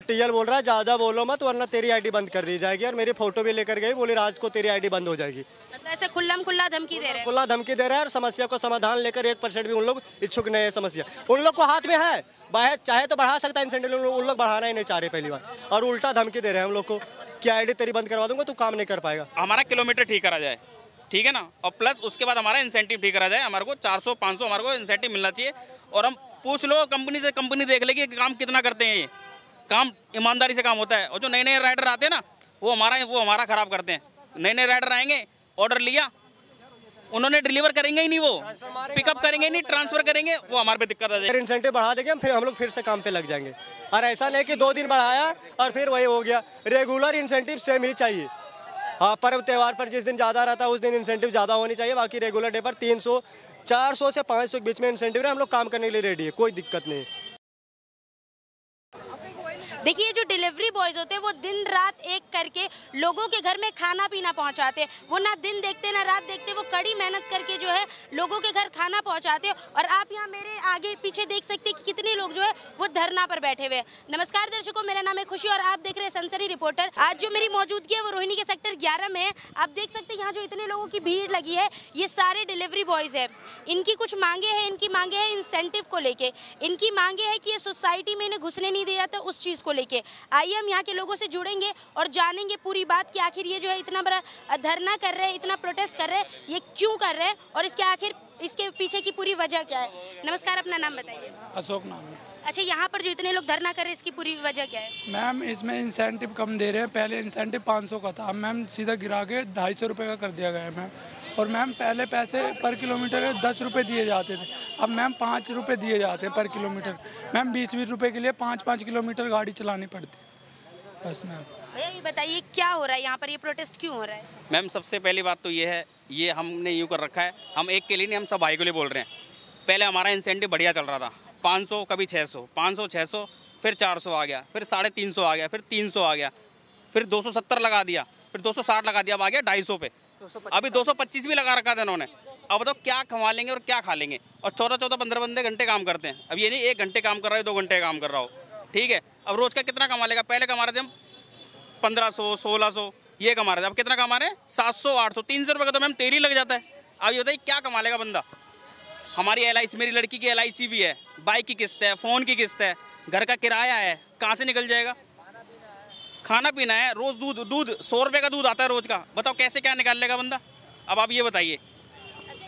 TL बोल रहा है ज़्यादा बोलो मत वरना तेरी आईडी बंद कर दी जाएगी, और मेरी फोटो भी लेकर गई, बोले रात को तेरी आईडी बंद हो जाएगी। मतलब ऐसे खुल्लम खुल्ला धमकी दे रहे हैं। खुला धमकी दे रहा है, और समस्या को समाधान लेकर 1% भी उन लोग इच्छुक नहीं है। समस्या उन लोग को हाथ में है, चाहे तो बढ़ा सकता है इंसेंटिव, उन लोग बढ़ाना ही नहीं चाह रहे पहली बार, और उल्टा धमकी दे रहे हैं हम लोग को कि आईडी तेरी बंद करवा दूंगा, तू काम नहीं कर पाएगा। हमारा किलोमीटर ठीक करा जाए, ठीक है ना, और प्लस उसके बाद हमारा इंसेंटिव ठीक करा जाए। हमारे को 400-500 हमारे को इंसेंटिव मिलना चाहिए, और हम पूछ लो कंपनी से, कंपनी देख ले कि काम कितना करते हैं, ये काम ईमानदारी से काम होता है। और जो नए नए राइडर आते हैं ना, वो हमारा ख़राब करते हैं। नए नए राइडर आएंगे, ऑर्डर लिया, उन्होंने डिलीवर करेंगे ही नहीं, वो पिकअप करेंगे नहीं, ट्रांसफर करेंगे, वो हमारे पे दिक्कत आ जाएगी। इंसेंटिव बढ़ा देंगे हम लोग फिर से काम पे लग जाएंगे, और ऐसा नहीं कि 2 दिन बढ़ाया और फिर वही हो गया। रेगुलर इंसेंटिव सेम ही चाहिए। हाँ, पर्व त्यौहार पर जिस दिन ज़्यादा रहता है उस दिन इंसेंटिव ज़्यादा होनी चाहिए, बाकी रेगुलर डे पर 300, 400 से 500 के बीच में इंसेंटिव है। हम लोग काम करने के लिए रेडी है, कोई दिक्कत नहीं। देखिए, जो डिलीवरी बॉयज होते हैं वो दिन रात एक करके लोगों के घर में खाना पीना पहुंचाते हैं। वो ना दिन देखते ना रात देखते, वो कड़ी मेहनत करके जो है लोगों के घर खाना पहुंचाते हैं। और आप यहाँ मेरे आगे पीछे देख सकते हैं कि कितने लोग जो है वो धरना पर बैठे हुए हैं। नमस्कार दर्शकों, मेरा नाम है खुशी और आप देख रहे हैं सनसनी रिपोर्टर। आज जो मेरी मौजूदगी है वो रोहिणी के सेक्टर 11 में है। आप देख सकते हैं यहाँ जो इतने लोगों की भीड़ लगी है, ये सारे डिलीवरी बॉयज है। इनकी कुछ मांगे हैं, इनकी मांगे हैं इंसेंटिव को लेके, इनकी मांगे है कि ये सोसाइटी में इन्हें घुसने नहीं दिया जाता, उस चीज़ को लेके। आइए हम यहाँ के लोगों से जुड़ेंगे और जानेंगे पूरी बात कि आखिर ये जो है इतना बड़ा धरना कर रहे हैं, इतना प्रोटेस्ट कर रहे हैं, ये क्यों कर रहे हैं और इसके पीछे की पूरी वजह क्या है। नमस्कार, अपना नाम बताइए। अशोक नाम है। अच्छा, यहाँ पर जो इतने लोग धरना कर रहे हैं इसकी पूरी वजह क्या है? मैम, इसमें इंसेंटिव कम दे रहे हैं। पहले इंसेंटिव 500 का था, अब मैम सीधा गिरा के 250 रुपये का कर दिया गया है मैम। और मैम पहले पैसे पर किलोमीटर 10 रुपये दिए जाते थे, अब मैम 5 रुपये दिए जाते हैं पर किलोमीटर। मैम 20-20 रुपये के लिए 5-5 किलोमीटर गाड़ी चलानी पड़ती है बस मैम। भैया ये बताइए क्या हो रहा है यहाँ पर, ये प्रोटेस्ट क्यों हो रहा है? मैम सबसे पहली बात तो ये है, ये हमने यूँ कर रखा है, हम एक के लिए नहीं, हम सब भाई के लिए बोल रहे हैं। पहले हमारा इंसेंटिव बढ़िया चल रहा था, 500 कभी 600, 500-600, फिर 400 आ गया, फिर 350 आ गया, फिर 300 आ गया, फिर 270 लगा दिया, फिर 260 लगा दिया, अब आ गया 250 पे, अभी 225 भी लगा रखा था इन्होंने। अब बताओ क्या कमा लेंगे और क्या खा लेंगे। और 14-14, 15 घंटे काम करते हैं। अब ये नहीं 1 घंटे काम कर रहा है, 2 घंटे काम कर रहा हो, ठीक है। अब रोज का कितना कमा लेगा? पहले कमा रहे थे हम 1500, 1600 ये कमा रहे थे, अब कितना कमा रहे हैं? 700, 800, 300 रुपये का तो मैम तेल ही लग जाता है। अब ये बताइए क्या कमा लेगा बंदा। हमारी LIC, मेरी लड़की की LIC भी है, बाइक की किस्त है, फ़ोन की किस्त है, घर का किराया है, कहाँ से निकल जाएगा? खाना पीना है, रोज़ दूध 100 रुपये का दूध आता है रोज़ का, बताओ कैसे क्या निकाल लेगा बंदा। अब आप ये बताइए।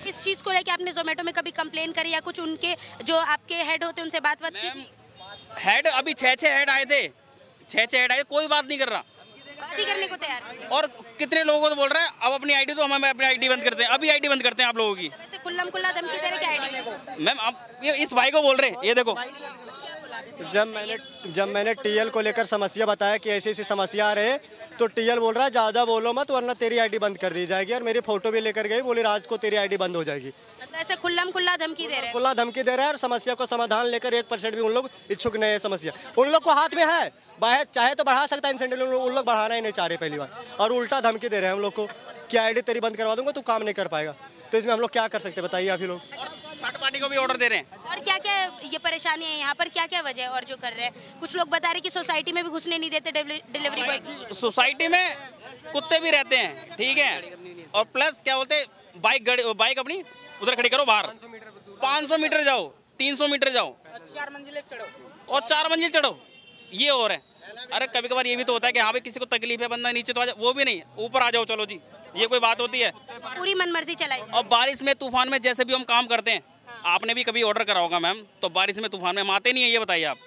इस चीज़ को लेकर आपने जोमेटो में कभी कंप्लेन करी या कुछ उनके जो आपके हेड होते उनसे बात की थी? हेड अभी 6 हेड आए थे, 6 हेड आए, कोई बात नहीं कर रहा, बात ही करने को तैयार। और कितने लोगों को तो बोल रहा है अब अपनी आईडी, तो हम अपनी आईडी बंद करते हैं, अभी आईडी बंद करते हैं आप लोगों की। वैसे खुल्लम खुल्ला धमकी दे रहे क्या आईडी में? मैम आप ये इस भाई को बोल रहे हैं, ये देखो। जब मैंने टीएल को लेकर समस्या बताया कि ऐसी ऐसी समस्या आ रही है, तो टीएल बोल रहा है ज़्यादा बोलो मत वरना तेरी आईडी बंद कर दी जाएगी, और मेरी फोटो भी लेकर गई, बोले रात को तेरी आईडी बंद हो जाएगी। मतलब ऐसे खुल्लम खुल्ला धमकी दे रहे हैं। खुला धमकी दे रहा है, और समस्या को समाधान लेकर 1% भी उन लोग इच्छुक नहीं है। समस्या उन लोग को हाथ में है, चाहे तो बढ़ा सकता है इंसेंटिव, उन लोग बढ़ाना ही नहीं चाह रहे पहली बार, और उल्टा धमकी दे रहे हैं हम लोग को कि आईडी तेरी बंद करवा दूंगा, तू काम नहीं कर पाएगा। तो इसमें हम लोग क्या कर सकते हैं बताइए आप ही लोग। थर्ड पार्टी को भी ऑर्डर दे रहे हैं। और क्या क्या ये परेशानी है यहाँ पर, क्या क्या वजह है और जो कर रहे हैं? कुछ लोग बता रहे कि सोसाइटी में भी घुसने नहीं देते डिलीवरी बॉय। सोसाइटी में कुत्ते भी रहते हैं, ठीक है, और प्लस क्या बोलते हैं, बाइक अपनी उधर खड़ी करो बाहर, 500 मीटर जाओ, 300 मीटर जाओ, 4 मंजिल चढ़ो, और 4 मंजिल चढ़ो, ये और है। अरे कभी कभार ये भी तो होता है कि हाँ भाई किसी को तकलीफ है, बंदा नीचे तो आ जाए, वो भी नहीं, ऊपर आ जाओ, चलो जी, ये कोई बात होती है? पूरी मनमर्जी चलाई। और बारिश में तूफान में जैसे भी हम काम करते हैं, आपने भी कभी ऑर्डर करा होगा मैम, तो बारिश में तूफान में हम आते नहीं है, ये बताइए आप,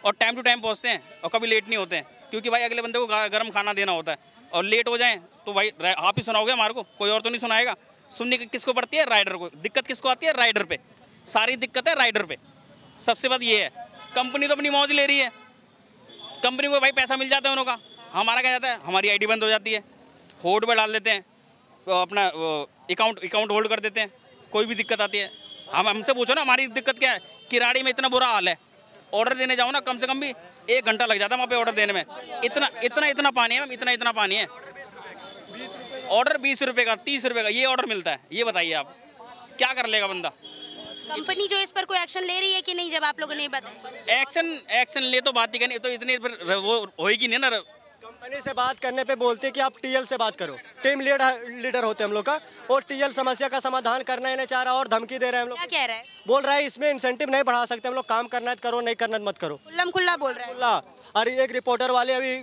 और टाइम टू टाइम पहुँचते हैं और कभी लेट नहीं होते हैं, क्योंकि भाई अगले बंदे को गर्म खाना देना होता है, और लेट हो जाए तो भाई आप ही सुनाओगे हमारे को, कोई और तो नहीं सुनाएगा। सुननी किसको पड़ती है? राइडर को। दिक्कत किसको आती है? राइडर पे। सारी दिक्कत है राइडर पे। सबसे बात ये है, कंपनी तो अपनी मौज ले रही है, कंपनी को भाई पैसा मिल जाता है उनका, हमारा क्या जाता है, हमारी आईडी बंद हो जाती है, होल्ड पे डाल देते हैं, अपना अकाउंट होल्ड कर देते हैं, कोई भी दिक्कत आती है हमसे पूछो ना, हमारी दिक्कत क्या है। किराड़ी में इतना बुरा हाल है, ऑर्डर देने जाओ ना कम से कम भी 1 घंटा लग जाता है वहाँ पे ऑर्डर देने में। इतना पानी है, इतना पानी है। ऑर्डर 20 रुपये का, 30 रुपये का ये ऑर्डर मिलता है, ये बताइए आप क्या कर लेगा बंदा। कंपनी जो इस पर कोई एक्शन ले रही है कि नहीं, जब आप लोगों ने बताया? एक्शन ले तो बात ही करनी, तो इतनी वो होएगी नहीं ना। कंपनी से बात करने पे बोलते हैं कि आप टीएल से बात करो, टीम लीडर होते हैं हम लोग का, और टीएल समस्या का समाधान करना ही नहीं चाह रहा और धमकी दे रहे हैं हम लोग। क्या कह रहा है? बोल रहा है इसमें इंसेंटिव नहीं बढ़ा सकते हम लोग, काम करना है तो करो, नहीं करना है तो मत करो। खुल्लम खुल्ला बोल रहा है। खुला। अरे एक रिपोर्टर वाले अभी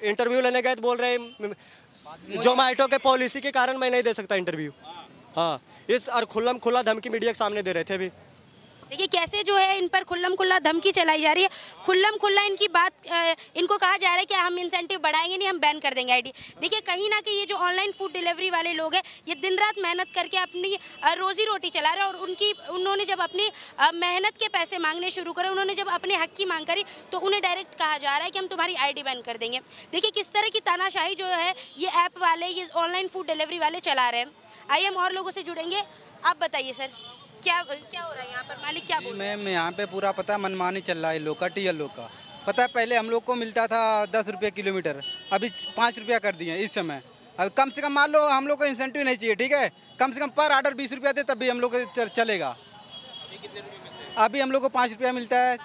इंटरव्यू लेने गए तो बोल रहे हैं जोमेटो के पॉलिसी के कारण मैं नहीं दे सकता इंटरव्यू। हाँ, इस और खुल्लम खुला धमकी मीडिया के सामने दे रहे थे अभी। देखिए कैसे जो है इन पर खुल्लम खुल्ला धमकी चलाई जा रही है, खुल्लम खुल्ला इनकी बात, इनको कहा जा रहा है कि हम इंसेंटिव बढ़ाएंगे नहीं, हम बैन कर देंगे आईडी। देखिए कहीं ना कहीं ये जो ऑनलाइन फूड डिलीवरी वाले लोग हैं, ये दिन रात मेहनत करके अपनी रोजी रोटी चला रहे हैं, और उन्होंने जब अपनी मेहनत के पैसे मांगने शुरू करे, उन्होंने जब अपने हक की मांग करी, तो उन्हें डायरेक्ट कहा जा रहा है कि हम तुम्हारी आईडी बैन कर देंगे। देखिए किस तरह की तानाशाही जो है ये ऐप वाले, ये ऑनलाइन फूड डिलीवरी वाले चला रहे हैं। आइए हम और लोगों से जुड़ेंगे। आप बताइए सर, क्या हो रहा है यहाँ पर, मालिक क्या बोल रहे हैं? मैम यहाँ पे पूरा पता है मनमानी चल रहा है लोग का, टीएल लोग का। पता है पहले हम लोग को मिलता था 10 रुपये किलोमीटर, अभी 5 रुपया कर दिए इस समय। अब कम से कम मान लो हम लोग को इंसेंटिव नहीं चाहिए, ठीक है, कम से कम पर आर्डर 20 रुपया दे तब भी हम लोग को चलेगा। अभी हम लोग को 5 रुपया मिलता है,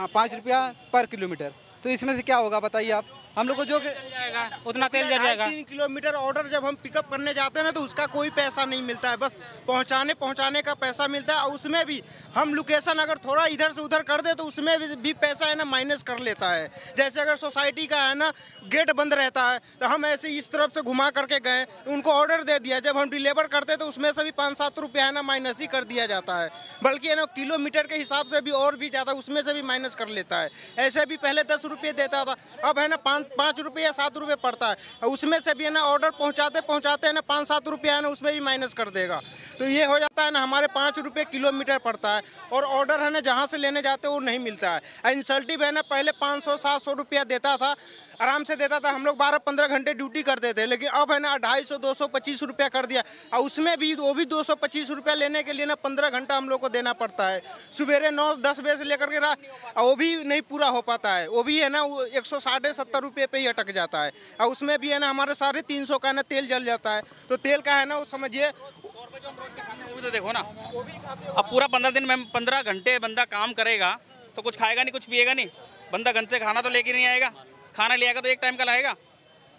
5 रुपया पर किलोमीटर, तो इसमें से क्या होगा बताइए आप। हम लोग को जो जाएगा उतना तेल जल जाएगा। 3 किलोमीटर ऑर्डर जब हम पिकअप करने जाते हैं ना, तो उसका कोई पैसा नहीं मिलता है, बस पहुंचाने का पैसा मिलता है। और उसमें भी हम लोकेशन अगर थोड़ा इधर से उधर कर दे तो उसमें भी पैसा है ना माइनस कर लेता है। जैसे अगर सोसाइटी का है ना गेट बंद रहता है, तो हम ऐसे इस तरफ से घुमा करके गए, उनको ऑर्डर दे दिया, जब हम डिलीवर करते तो उसमें से भी 5-7 रुपया है ना माइनस ही कर दिया जाता है। बल्कि है ना किलोमीटर के हिसाब से भी और भी ज़्यादा उसमें से भी माइनस कर लेता है। ऐसे भी पहले 10 रुपये देता था, अब है ना 5 रुपये या 7 रुपये पड़ता है। उसमें से भी है ना ऑर्डर पहुँचाते है ना 5-7 रुपया है ना उसमें भी माइनस कर देगा। तो ये हो जाता है ना हमारे 5 रुपये किलोमीटर पड़ता है, और ऑर्डर है ना जहाँ से लेने जाते हैं वो नहीं मिलता है। इंसेंटिव है ना पहले 500-700 रुपया देता था, आराम से देता था, हम लोग 12-15 घंटे ड्यूटी करते थे। लेकिन अब है ना 250, 225 रुपया कर दिया, और उसमें भी वो भी 225 रुपया लेने के लिए ना 15 घंटा हम लोग को देना पड़ता है। सुबह 9-10 बजे से लेकर के रात, वो भी नहीं पूरा हो पाता है, वो भी है ना 160-70 रुपये पे ही अटक जाता है। और उसमें भी है ना हमारे 350 का ना तेल जल जाता है। तो तेल का है ना वो समझिए, वो भी तो देखो ना, अब पूरा 15 दिन में 15 घंटे बंदा काम करेगा तो कुछ खाएगा नहीं, कुछ पिएगा नहीं। बंदा घर से खाना तो लेके नहीं आएगा, खाना ले आएगा तो एक टाइम का लाएगा,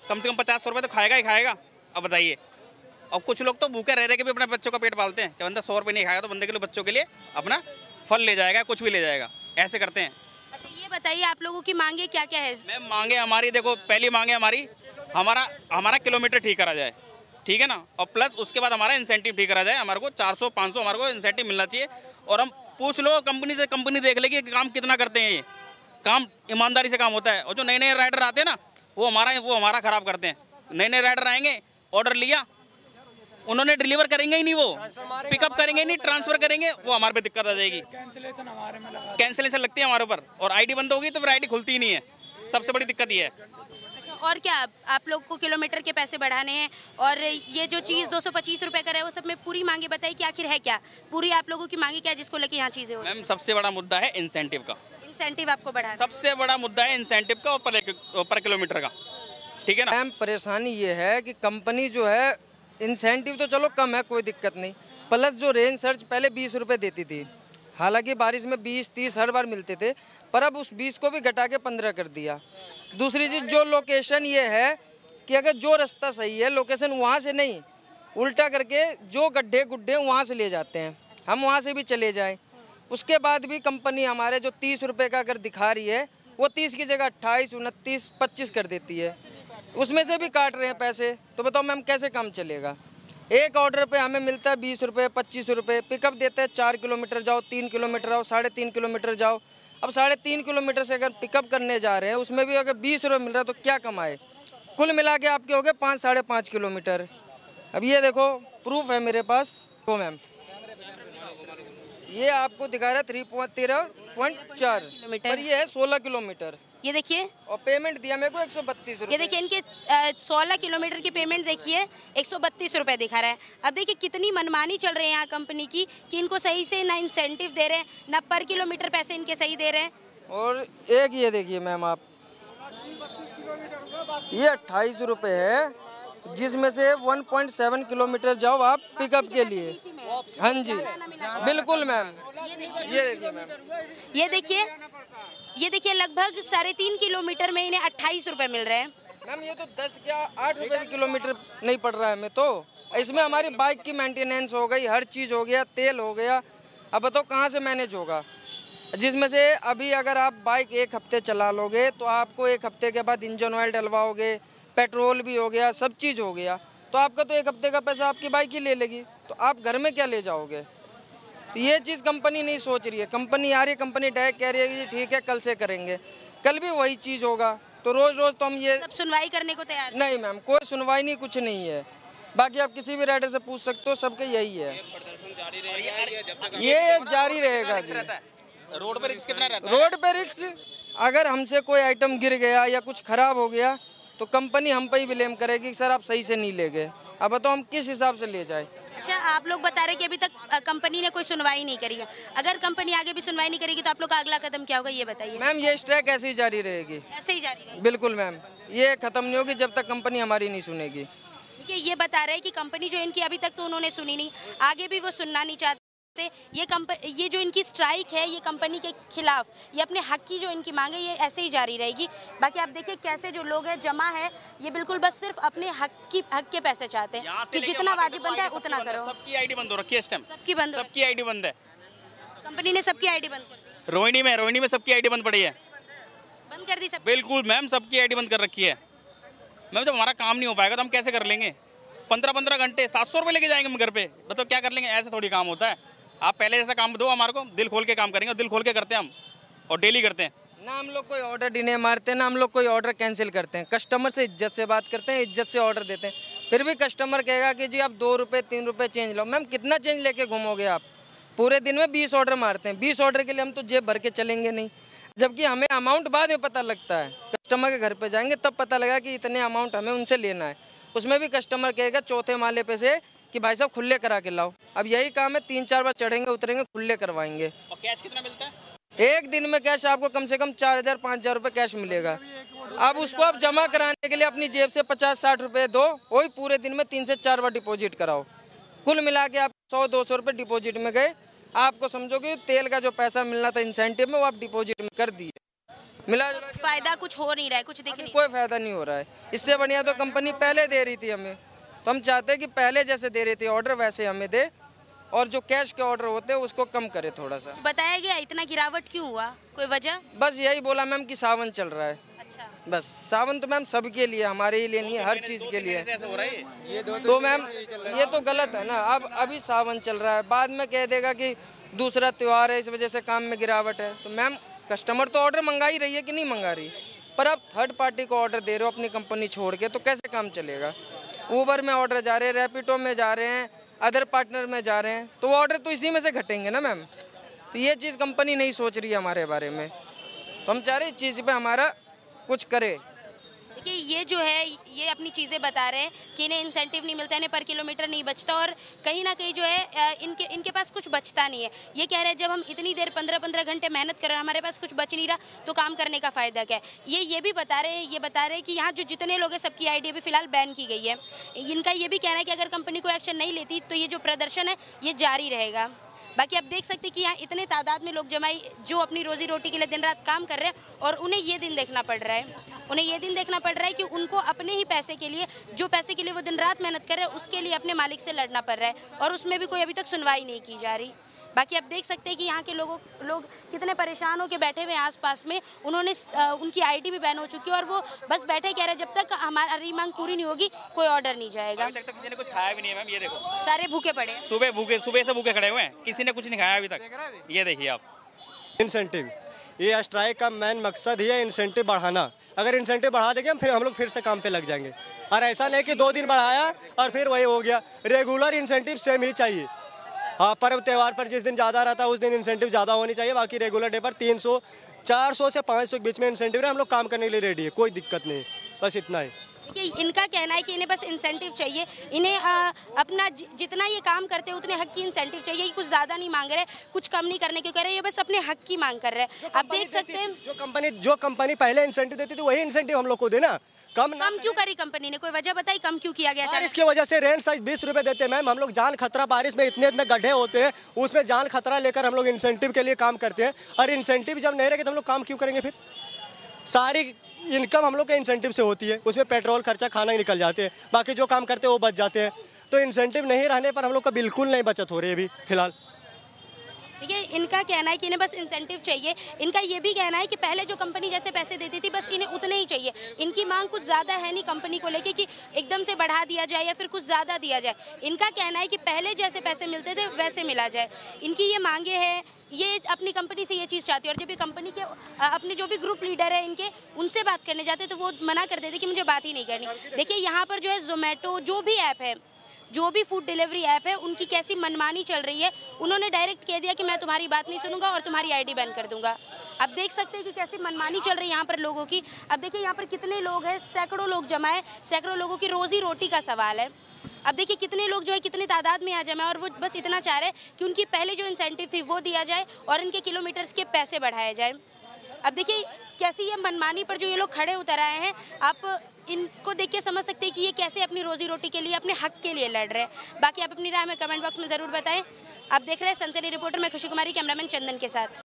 कम से कम 50-100 रुपये तो खाएगा ही खाएगा। अब बताइए, अब कुछ लोग तो भूखे रह के भी अपने बच्चों का पेट पालते हैं कि बंदा 100 रुपये नहीं खाएगा तो बंदे के लिए, बच्चों के लिए अपना फल ले जाएगा, कुछ भी ले जाएगा, ऐसे करते हैं। अच्छा ये बताइए आप लोगों की मांगे क्या क्या है? मैम मांगे हमारी देखो, पहली मांगे हमारी हमारा किलोमीटर ठीक करा जाए, ठीक है ना, और प्लस उसके बाद हमारा इंसेंटिव ठीक करा जाए। हमारे को 400-500 हमारे को इंसेंटिव मिलना चाहिए। और हम पूछ लो कंपनी से, कंपनी देख लेगी काम कितना करते हैं, ये काम ईमानदारी से काम होता है। और जो नए राइडर आते हैं ना वो हमारा ख़राब करते हैं। नए राइडर आएंगे, ऑर्डर लिया, उन्होंने डिलीवर करेंगे ही नहीं, वो पिकअप करेंगे ही नहीं, ट्रांसफ़र करेंगे, वो हमारे पे दिक्कत आ जाएगी, कैंसिलेशन लगती है हमारे ऊपर। और आईडी बंद होगी तो फिर आईडी खुलती ही नहीं है, सबसे बड़ी दिक्कत ये है। और क्या आप लोग को किलोमीटर के पैसे बढ़ाने हैं, और ये जो चीज़ 225 रुपये का है वो सब में पूरी मांगे बताइए कि आखिर है क्या, पूरी आप लोगों की मांगे क्या जिसको लेके यहाँ चीज़ें हो रही हैं? मैम सबसे बड़ा मुद्दा है इंसेंटिव का, इंसेंटिव आपको बढ़ाना सबसे बड़ा मुद्दा है इंसेंटिव का और पर किलोमीटर का, ठीक है ना। मैम परेशानी ये है कि कंपनी जो है इंसेंटिव तो चलो कम है, कोई दिक्कत नहीं, प्लस जो रेंज सर्च पहले 20 रुपये देती थी, हालांकि बारिश में 20-30 हर बार मिलते थे, पर अब उस 20 को भी घटा के 15 कर दिया। दूसरी चीज़ जो लोकेशन ये है कि अगर जो रास्ता सही है लोकेशन वहाँ से नहीं, उल्टा करके जो गड्ढे गुड्ढे वहाँ से ले जाते हैं, हम वहाँ से भी चले जाएं। उसके बाद भी कंपनी हमारे जो 30 रुपये का अगर दिखा रही है वो 30 की जगह 28, 29, 25 कर देती है, उसमें से भी काट रहे हैं पैसे। तो बताओ मैम कैसे काम चलेगा। एक ऑर्डर पे हमें मिलता है 20 रुपये, 25 रुपये, पिकअप देते हैं 4 किलोमीटर जाओ, 3 किलोमीटर आओ, 3.5 किलोमीटर जाओ। अब 3.5 किलोमीटर से अगर पिकअप करने जा रहे हैं उसमें भी अगर 20 रुपये मिल रहा है तो क्या कमाए। कुल मिला के आपके हो गए 5-5.5 किलोमीटर। अब ये देखो प्रूफ है मेरे पास, तो मैम ये आपको दिखा रहा है 13.4 पर ये है 16 किलोमीटर। ये देखिए, और पेमेंट दिया मेरे को 132 रुपये। ये देखिए इनके 16 किलोमीटर की पेमेंट देखिए 132 रुपये दिखा रहा है। अब देखिए कितनी मनमानी चल रही है यहाँ कंपनी की कि इनको सही से ना इंसेंटिव दे रहे हैं, ना पर किलोमीटर पैसे इनके सही दे रहे हैं। और एक ये देखिए मैम आप, ये 28 रुपये है जिसमें से 1.7 किलोमीटर जाओ आप पिकअप के लिए। हाँ जी बिल्कुल मैम। ये देखिए मैम, ये देखिए लगभग 3.5 किलोमीटर में इन्हें 28 रुपए मिल रहे हैं। मैम ये तो 10 क्या 8 रुपए भी किलोमीटर नहीं पड़ रहा है हमें तो। इसमें हमारी बाइक की मेंटेनेंस हो गई, हर चीज़ हो गया, तेल हो गया, अब बताओ कहाँ से मैनेज होगा। जिसमें से अभी अगर आप बाइक 1 हफ्ते चला लोगे तो आपको 1 हफ्ते के बाद इंजन ऑयल डलवाओगे, पेट्रोल भी हो गया, सब चीज़ हो गया, तो आपका तो 1 हफ्ते का पैसा आपकी बाइक ही ले लेगी, तो आप घर में क्या ले जाओगे। तो ये चीज़ कंपनी नहीं सोच रही है। कंपनी आ रही है, कंपनी डायरेक्ट कह रही है कि ठीक है कल से करेंगे, कल भी वही चीज़ होगा, तो रोज़ रोज़ तो हम ये सब सुनवाई करने को तैयार नहीं मैम, कोई सुनवाई नहीं, कुछ नहीं है। बाकी आप किसी भी राइडर से पूछ सकते हो, सबके यही है, ये जारी रहेगा जी। रोड पे रिस्क कितना रहता है? रोड पे रिस्क, अगर हमसे कोई आइटम गिर गया या कुछ खराब हो गया तो कंपनी हम पे ही ब्लेम करेगी कि सर आप सही से नहीं ले गए। अब बताओ हम किस हिसाब से ले जाए। अच्छा, आप लोग बता रहे कि अभी तक कंपनी ने कोई सुनवाई नहीं करी है। अगर कंपनी आगे भी सुनवाई नहीं करेगी तो आप लोग का अगला कदम क्या होगा, ये बताइए। मैम ये स्ट्राइक ऐसे ही जारी रहेगी, ऐसे ही जारी रहेगी? बिल्कुल मैम, ये खत्म नहीं होगी जब तक कंपनी हमारी नहीं सुनेगी। देखिए ये बता रहे हैं कि कंपनी जो इनकी अभी तक तो उन्होंने सुनी नहीं, आगे भी वो सुनना नहीं चाहते। ये जो इनकी स्ट्राइक है ये कंपनी के खिलाफ, ये अपने हक की जो इनकी मांग है ये ऐसे ही जारी रहेगी। बाकी आप देखिए कैसे जो लोग हैं जमा है, ये बिल्कुल बस सिर्फ अपने हक के पैसे चाहते हैं कि जितना वाजिब बनता है उतना करो। सबकी आईडी बंद हो रखी है इस टाइम, सबकी बंद हो, सबकी आईडी बंद है। कंपनी ने सबकी आईडी बंद कर दी। रोहिणी में सबकी आईडी बंद पड़ी है, बंद कर दी सब। बिल्कुल मैम, सबकी आईडी बंद कर रखी है। मैम जब हमारा काम नहीं हो पाएगा तो हम कैसे कर लेंगे? 15-15 घंटे 700 रुपये लेके जाएंगे हम घर पे, बताओ क्या कर लेंगे? ऐसे थोड़ी काम होता है। आप पहले जैसा काम दो हमारे को, दिल खोल के काम करेंगे, और दिल खोल के करते हैं हम, और डेली करते हैं ना। हम लोग कोई ऑर्डर डिले मारते हैं ना, हम लोग कोई ऑर्डर कैंसिल करते हैं। कस्टमर से इज्जत से बात करते हैं, इज्जत से ऑर्डर देते हैं। फिर भी कस्टमर कहेगा कि जी आप 2 रुपये 3 रुपये चेंज लो। मैम कितना चेंज लेके घूमोगे आप? पूरे दिन में 20 ऑर्डर मारते हैं, 20 ऑर्डर के लिए हम तो जेब भर के चलेंगे नहीं, जबकि हमें अमाउंट बाद में पता लगता है। कस्टमर के घर पे जाएंगे तब पता लगा कि इतने अमाउंट हमें उनसे लेना है। उसमें भी कस्टमर कहेगा चौथे माले पे से कि भाई साहब खुले करा के लाओ। अब यही काम है, 3-4 बार चढ़ेंगे उतरेंगे, खुले करवाएंगे। और कैश कितना मिलता है? एक दिन में कैश आपको कम से कम 4000-5000 रुपये कैश मिलेगा। अब उसको आप जमा कराने के लिए अपनी जेब से 50-60 रुपये दो, वही पूरे दिन में 3 से 4 बार डिपॉजिट कराओ। कुल मिला के आप 100-200 रुपये डिपॉजिट में गए। आपको समझो कि तेल का जो पैसा मिलना था इंसेंटिव में वो आप डिपॉजिट में कर दिए। मिला फायदा कुछ हो नहीं रहा है, कुछ दिख नहीं, कोई फायदा नहीं हो रहा है। इससे बढ़िया तो कंपनी पहले दे रही थी हमें, तो हम चाहते हैं कि पहले जैसे दे रही थी ऑर्डर वैसे हमें दे, और जो कैश के ऑर्डर होते हैं उसको कम करे थोड़ा सा। बताया गया इतना गिरावट क्यों हुआ, कोई वजह? बस यही बोला मैम कि सावन चल रहा है। अच्छा, बस सावन तो मैम सबके लिए, हमारे ही लिए नहीं है, हर चीज़ के लिए। ऐसे हो रहा है तो मैम ये तो गलत है ना। अब अभी सावन चल रहा है, बाद में कह देगा कि दूसरा त्यौहार है इस वजह से काम में गिरावट है। तो मैम कस्टमर तो ऑर्डर मंगा ही रही है कि नहीं मंगा रही, पर आप थर्ड पार्टी को ऑर्डर दे रहे हो अपनी कंपनी छोड़ के, तो कैसे काम चलेगा? ऊबर में ऑर्डर जा रहे हैं, रैपिडो में जा रहे हैं, अदर पार्टनर में जा रहे हैं, तो वो ऑर्डर तो इसी में से घटेंगे ना मैम। तो ये चीज़ कंपनी नहीं सोच रही है हमारे बारे में, तो हम चाह रहे हैं इस चीज़ पे हमारा कुछ करे। देखिए ये जो है ये अपनी चीज़ें बता रहे हैं कि इन्हें इंसेंटिव नहीं मिलता, इन्हें पर किलोमीटर नहीं बचता, और कहीं ना कहीं जो है इनके पास कुछ बचता नहीं है। ये कह रहे हैं जब हम इतनी देर 15-15 घंटे मेहनत कर रहे हैं, हमारे पास कुछ बच नहीं रहा, तो काम करने का फ़ायदा क्या है। ये भी बता रहे हैं कि यहाँ जो जितने लोग हैं सबकी आईडी अभी फ़िलहाल बैन की गई है। इनका ये भी कहना है कि अगर कंपनी को एक्शन नहीं लेती तो ये जो प्रदर्शन है ये जारी रहेगा। बाकी आप देख सकते हैं कि यहाँ इतने तादाद में लोग जमाई जो अपनी रोजी रोटी के लिए दिन रात काम कर रहे हैं, और उन्हें ये दिन देखना पड़ रहा है कि उनको अपने ही पैसे के लिए, जो पैसे के लिए वो दिन रात मेहनत कर रहे हैं, उसके लिए अपने मालिक से लड़ना पड़ रहा है, और उसमें भी कोई अभी तक सुनवाई नहीं की जा रही। बाकी आप देख सकते हैं कि यहाँ के लोग कितने परेशान होकर बैठे हुए हैं आसपास में। उनकी आईडी भी बैन हो चुकी है, और वो बस बैठे कह रहे जब तक हमारी मांग पूरी नहीं होगी कोई ऑर्डर नहीं जाएगा। अभी तक तो किसी ने कुछ खाया भी नहीं है मैम, ये देखो सारे भूखे पड़े हैं, सुबह से भूखे खड़े हुए हैं, किसी ने कुछ नहीं खाया अभी तक। ये देखिए आप, इंसेंटिव, ये स्ट्राइक का मेन मकसद ही है इंसेंटिव बढ़ाना। अगर इंसेंटिव बढ़ा देंगे हम लोग फिर से काम पे लग जाएंगे, और ऐसा नहीं कि 2 दिन बढ़ाया और फिर वही हो गया। रेगुलर इंसेंटिव सेम ही चाहिए। हाँ, पर्व त्यौहार पर जिस दिन ज़्यादा रहता है उस दिन इंसेंटिव ज़्यादा होनी चाहिए, बाकी रेगुलर डे पर 300, 400 से 500 के बीच में इंसेंटिव है। हम लोग काम करने के लिए रेडी है, कोई दिक्कत नहीं, बस इतना ही। देखिए इनका कहना है कि इन्हें बस इंसेंटिव चाहिए, इन्हें अपना जितना ये काम करते हैं उतने हक की इंसेंटिव चाहिए। कुछ ज़्यादा नहीं मांग रहे, कुछ कम नहीं करने क्यों कह रहे हैं, ये बस अपने हक की मांग कर रहे हैं। आप देख सकते हैं जो कंपनी पहले इंसेंटिव देती थी वही इंसेंटिव हम लोग को देना। कम क्यों करी कंपनी ने, कोई वजह बताई कम क्यों किया गया? बारिश की वजह से रेंट साइज 20 रुपए देते हैं मैम। हम लोग जान खतरा, बारिश में इतने इतने गड्ढे होते हैं, उसमें जान खतरा लेकर हम लोग इंसेंटिव के लिए काम करते हैं। और इंसेंटिव जब नहीं रहेगा तो हम लोग काम क्यों करेंगे? फिर सारी इनकम हम लोग के इंसेंटिव से होती है, उसमें पेट्रोल खर्चा खाना ही निकल जाते हैं, बाकी जो काम करते हैं वो बच जाते हैं। तो इंसेंटिव नहीं रहने पर हम लोग का बिल्कुल नहीं बचत हो रही है अभी फिलहाल। देखिए, इनका कहना है कि इन्हें बस इंसेंटिव चाहिए। इनका ये भी कहना है कि पहले जो कंपनी जैसे पैसे देती थी बस इन्हें उतने ही चाहिए। इनकी मांग कुछ ज़्यादा है नहीं कंपनी को लेके कि एकदम से बढ़ा दिया जाए या फिर कुछ ज़्यादा दिया जाए। इनका कहना है कि पहले जैसे पैसे मिलते थे वैसे मिला जाए। इनकी ये मांगे हैं, ये अपनी कंपनी से ये चीज़ चाहती है। और जब ये कंपनी के अपने जो भी ग्रुप लीडर है इनके, उनसे बात करने जाते तो वो मना कर देते कि मुझे बात ही नहीं करनी। देखिए, यहाँ पर जो है ज़ोमैटो, जो भी ऐप है, जो भी फूड डिलीवरी ऐप है, उनकी कैसी मनमानी चल रही है। उन्होंने डायरेक्ट कह दिया कि मैं तुम्हारी बात नहीं सुनूंगा और तुम्हारी आईडी बैन कर दूंगा। अब देख सकते हैं कि कैसी मनमानी चल रही है यहाँ पर लोगों की। अब देखिए यहाँ पर कितने लोग हैं, सैकड़ों लोग जमा है, सैकड़ों लोगों की रोजी रोटी का सवाल है। अब देखिए कितने लोग जो है कितनी तादाद में यहाँ जमा है और वो बस इतना चाह रहे हैं कि उनकी पहले जो इंसेंटिव थी वो दिया जाए और इनके किलोमीटर्स के पैसे बढ़ाए जाए। अब देखिए कैसी ये मनमानी पर जो ये लोग खड़े उतर आए हैं, आप इनको देख के समझ सकते हैं कि ये कैसे अपनी रोजी रोटी के लिए, अपने हक के लिए लड़ रहे हैं। बाकी आप अपनी राय में कमेंट बॉक्स में ज़रूर बताएं। आप देख रहे हैं सनसनी रिपोर्टर, मैं खुशी कुमारी, कैमरामैन चंदन के साथ।